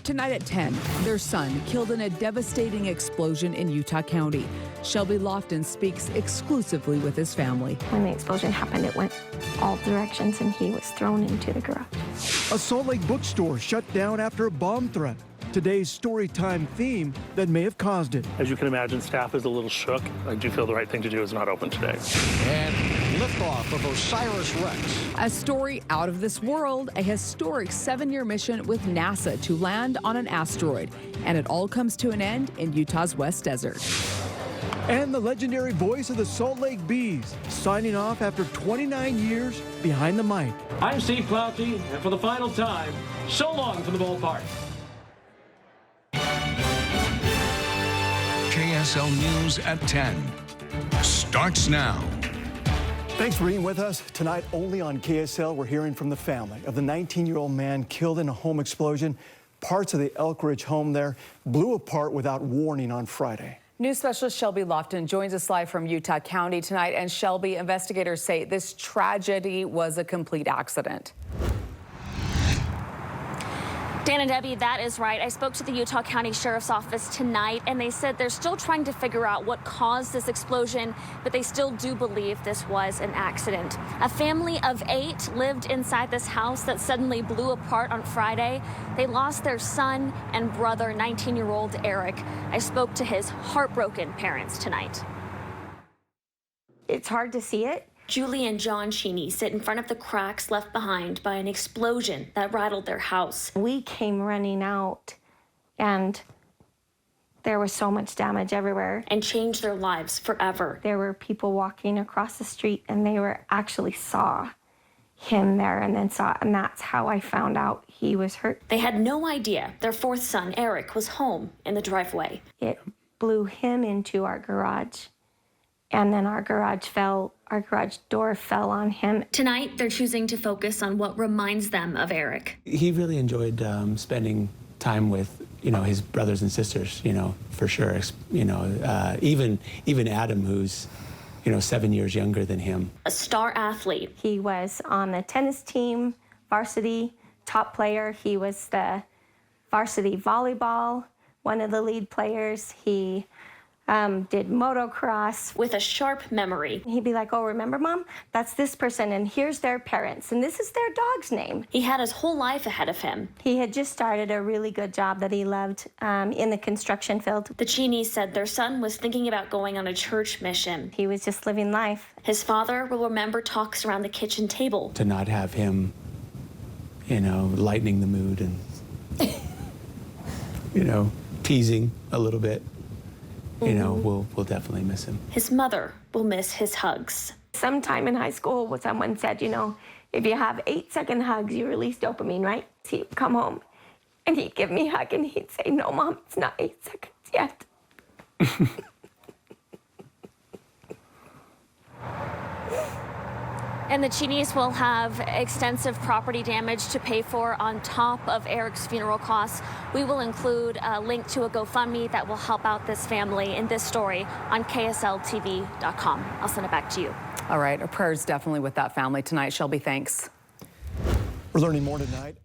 Tonight at 10, their son killed in a devastating explosion in Utah County. Shelby Lofton speaks exclusively with his family. When the explosion happened, it went all directions and he was thrown into the garage. A Salt Lake bookstore shut down after a bomb threat. Today's storytime theme that may have caused it. As you can imagine, staff is a little shook. I do feel the right thing to do is not open today. And liftoff of OSIRIS-REx. A story out of this world, a historic 7-year mission with NASA to land on an asteroid. And it all comes to an end in Utah's West Desert. And the legendary voice of the Salt Lake Bees, signing off after 29 years behind the mic. I'm Steve Plowkey, and for the final time, so long from the ballpark. KSL News at 10 starts now. Thanks for being with us. Tonight, only on KSL, we're hearing from the family of the 19-year-old man killed in a home explosion. Parts of the Elk Ridge home there blew apart without warning on Friday. News specialist Shelby Lofton joins us live from Utah County tonight. And Shelby, investigators say this tragedy was a complete accident. Dan and Debbie, that is right. I spoke to the Utah County Sheriff's Office tonight, and they said they're still trying to figure out what caused this explosion, but they still do believe this was an accident. A family of 8 lived inside this house that suddenly blew apart on Friday. They lost their son and brother, 19-year-old Eric. I spoke to his heartbroken parents tonight. It's hard to see it. Julie and John Cheney sit in front of the cracks left behind by an explosion that rattled their house. We came running out and there was so much damage everywhere. And changed their lives forever. There were people walking across the street and they were actually saw him there and that's how I found out he was hurt. They had no idea their 4th son, Eric, was home in the driveway. It blew him into our garage. And then our garage door fell on him. Tonight, they're choosing to focus on what reminds them of Eric. He really enjoyed spending time with, his brothers and sisters, for sure. Even Adam, who's, 7 years younger than him. A star athlete. He was on the tennis team, varsity, top player. He was the varsity volleyball, one of the lead players. He did motocross. With a sharp memory. He'd be like, oh, remember, Mom? That's this person, and here's their parents, and this is their dog's name. He had his whole life ahead of him. He had just started a really good job that he loved in the construction field. The Cheneys said their son was thinking about going on a church mission. He was just living life. His father will remember talks around the kitchen table. To not have him, lightening the mood and, teasing a little bit. We'll definitely miss him. His mother will miss his hugs. Sometime in high school, someone said, if you have 8-second hugs, you release dopamine, right? So he'd come home and he'd give me a hug and he'd say, no, Mom, it's not 8 seconds yet. And the Cheneys will have extensive property damage to pay for on top of Eric's funeral costs. We will include a link to a GoFundMe that will help out this family in this story on KSL-TV.com. I'll send it back to you. All right, our prayers definitely with that family tonight. Shelby, thanks. We're learning more tonight.